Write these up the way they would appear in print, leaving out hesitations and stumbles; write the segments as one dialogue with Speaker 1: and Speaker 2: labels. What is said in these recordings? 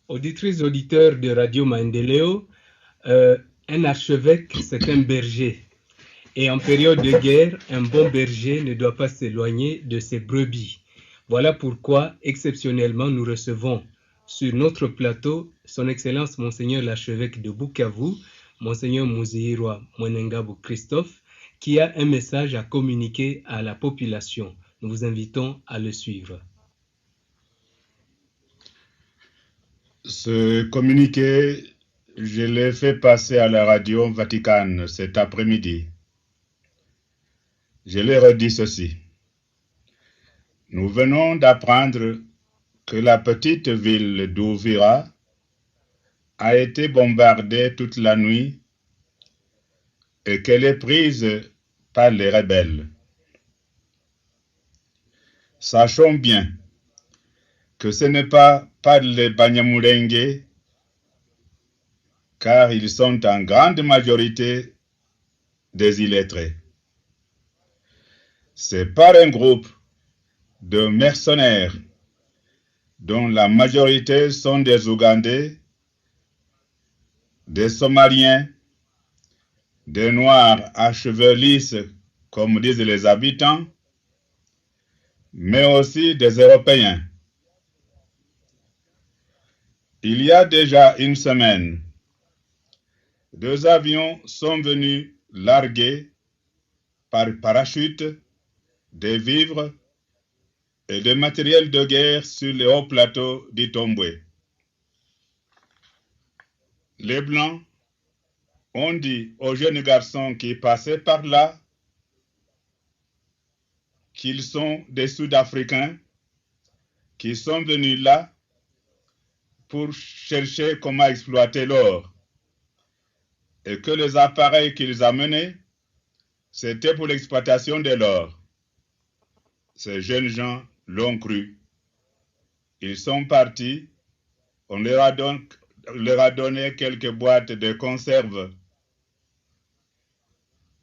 Speaker 1: Auditrices, auditeurs de Radio Maendeleo, un archevêque, c'est un berger. Et en période de guerre, un bon berger ne doit pas s'éloigner de ses brebis. Voilà pourquoi, exceptionnellement, nous recevons sur notre plateau Son Excellence Monseigneur l'archevêque de Bukavu, Monseigneur Muzihirwa Mwenengabu Christophe, qui a un message à communiquer à la population. Nous vous invitons à le suivre.
Speaker 2: Ce communiqué, je l'ai fait passer à la radio Vatican cet après-midi. Je leur ai dit ceci. Nous venons d'apprendre que la petite ville d'Ouvira a été bombardée toute la nuit et qu'elle est prise par les rebelles. Sachons bien que ce n'est pas par les Banyamulenge, car ils sont en grande majorité des illettrés. C'est par un groupe de mercenaires dont la majorité sont des Ougandais, des Somaliens, des Noirs à cheveux lisses, comme disent les habitants, mais aussi des Européens. Il y a déjà une semaine, 2 avions sont venus larguer par parachute des vivres et des matériels de guerre sur les hauts plateaux d'Itombwe. Les Blancs ont dit aux jeunes garçons qui passaient par là qu'ils sont des Sud-Africains qui sont venus là pour chercher comment exploiter l'or et que les appareils qu'ils amenaient, c'était pour l'exploitation de l'or. Ces jeunes gens l'ont cru. Ils sont partis, on leur a donné quelques boîtes de conserve.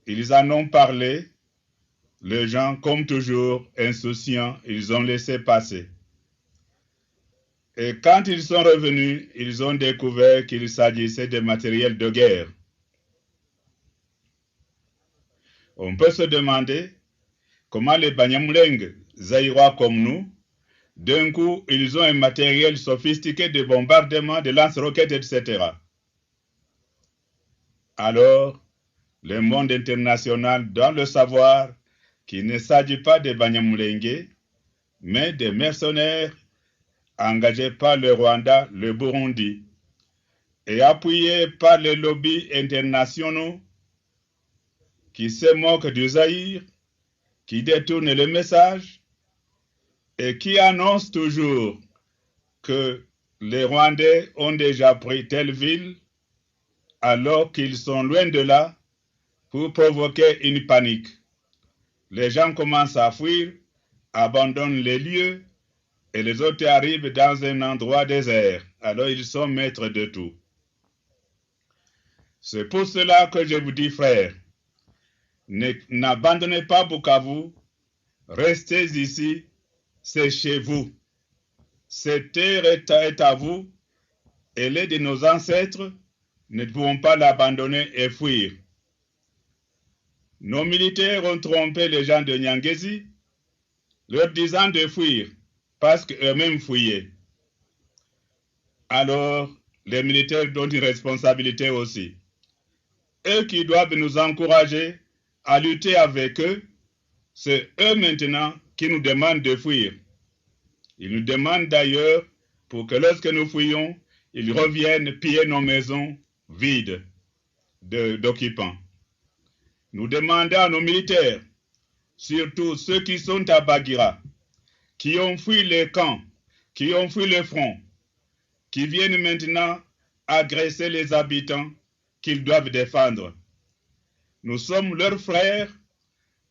Speaker 2: Ils en ont parlé, les gens, comme toujours, insouciants, ils ont laissé passer. Et quand ils sont revenus, ils ont découvert qu'il s'agissait de matériel de guerre. On peut se demander comment les Banyamulenge, Zaïrois comme nous, d'un coup, ils ont un matériel sophistiqué de bombardement, de lance-roquettes, etc. Alors, le monde international doit le savoir qu'il ne s'agit pas des Banyamulenge, mais des mercenaires engagés par le Rwanda, le Burundi, et appuyés par les lobbies internationaux qui se moquent du Zaïre, qui détournent le message et qui annoncent toujours que les Rwandais ont déjà pris telle ville alors qu'ils sont loin de là pour provoquer une panique. Les gens commencent à fuir, abandonnent les lieux et les autres arrivent dans un endroit désert. Alors ils sont maîtres de tout. C'est pour cela que je vous dis, frères, n'abandonnez pas Bukavu, restez ici, c'est chez vous. Cette terre est à vous, elle est de nos ancêtres, nous ne pouvons pas l'abandonner et fuir. Nos militaires ont trompé les gens de Nyangezi, leur disant de fuir, parce qu'eux-mêmes fuyaient. Alors, les militaires ont une responsabilité aussi. Eux qui doivent nous encourager à lutter avec eux, c'est eux maintenant qui nous demandent de fuir. Ils nous demandent d'ailleurs, pour que lorsque nous fuyons, ils reviennent piller nos maisons vides d'occupants. Nous demandons à nos militaires, surtout ceux qui sont à Bagira, qui ont fui les camps, qui ont fui le front, qui viennent maintenant agresser les habitants qu'ils doivent défendre. Nous sommes leurs frères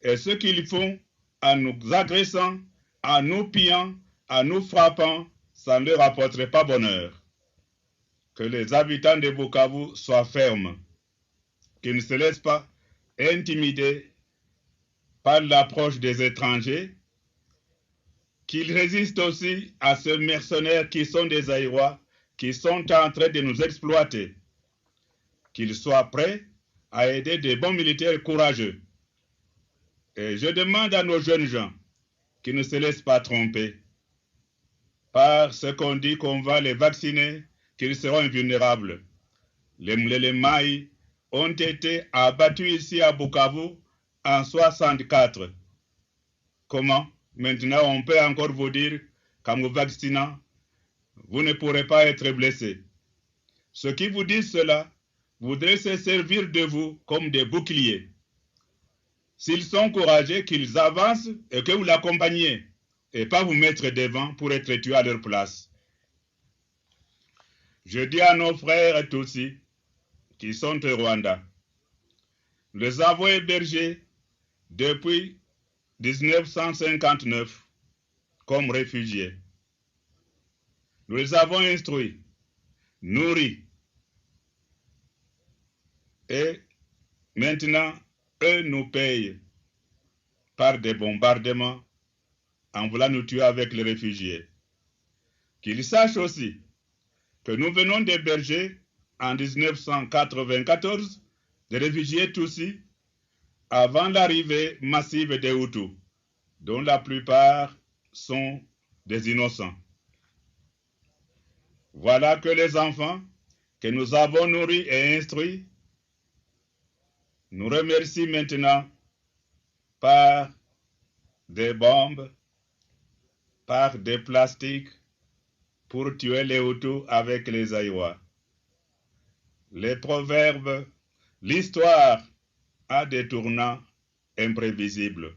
Speaker 2: et ce qu'ils font en nous agressant, en nous pillant, en nous frappant, ça ne leur apporterait pas bonheur. Que les habitants de Bukavu soient fermes, qu'ils ne se laissent pas intimider par l'approche des étrangers, qu'ils résistent aussi à ces mercenaires qui sont des Aïrois, qui sont en train de nous exploiter, qu'ils soient prêts à aider des bons militaires courageux. Et je demande à nos jeunes gens qui ne se laissent pas tromper par ce qu'on dit qu'on va les vacciner, qu'ils seront invulnérables. Les Mlele ont été abattus ici à Bukavu en 64. Comment? Maintenant, on peut encore vous dire qu'en vous vaccinant, vous ne pourrez pas être blessé. Ceux qui vous disent cela voudraient se servir de vous comme des boucliers. S'ils sont courageux, qu'ils avancent et que vous l'accompagniez, et pas vous mettre devant pour être tué à leur place. Je dis à nos frères Tutsis qui sont au Rwanda, nous les avons hébergés depuis 1959 comme réfugiés. Nous les avons instruits, nourris, et maintenant, eux nous payent par des bombardements en voulant nous tuer avec les réfugiés. Qu'ils sachent aussi que nous venons d'héberger en 1994 des réfugiés Tutsis avant l'arrivée massive des Hutus, dont la plupart sont des innocents. Voilà que les enfants que nous avons nourris et instruits nous remercient maintenant par des bombes, par des plastiques pour tuer les Hutus avec les Aïwas. Les proverbes, l'histoire a des tournants imprévisibles.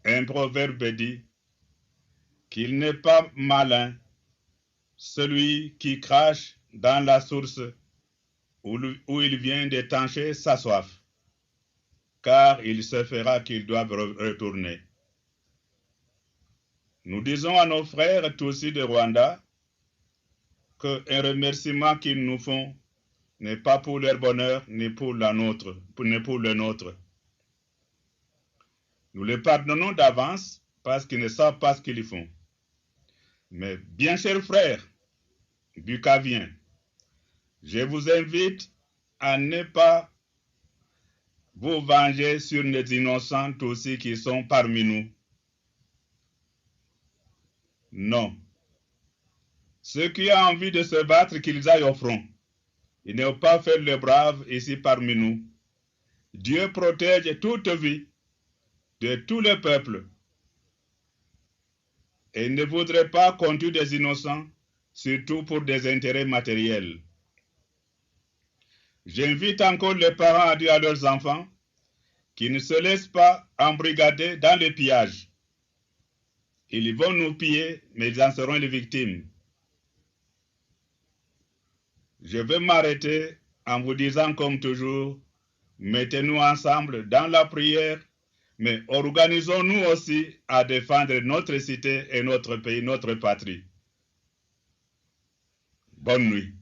Speaker 2: Un proverbe dit qu'il n'est pas malin celui qui crache dans la source où il vient d'étancher sa soif, car il se fera qu'ils doivent retourner. Nous disons à nos frères Tutsis de Rwanda qu'un remerciement qu'ils nous font n'est pas pour leur bonheur, ni pour le nôtre. Nous les pardonnons d'avance parce qu'ils ne savent pas ce qu'ils font. Mais bien chers frères bukaviens, je vous invite à ne pas vous venger sur les innocents aussi qui sont parmi nous. Non. Ceux qui ont envie de se battre, qu'ils aillent au front. Ils n'ont pas fait le brave ici parmi nous. Dieu protège toute vie de tout le peuple. Et il ne voudrait pas qu'on tue des innocents, surtout pour des intérêts matériels. J'invite encore les parents à dire à leurs enfants qu'ils ne se laissent pas embrigader dans le pillage. Ils vont nous piller, mais ils en seront les victimes. Je vais m'arrêter en vous disant comme toujours, mettez-nous ensemble dans la prière, mais organisons-nous aussi à défendre notre cité et notre pays, notre patrie. Bonne nuit.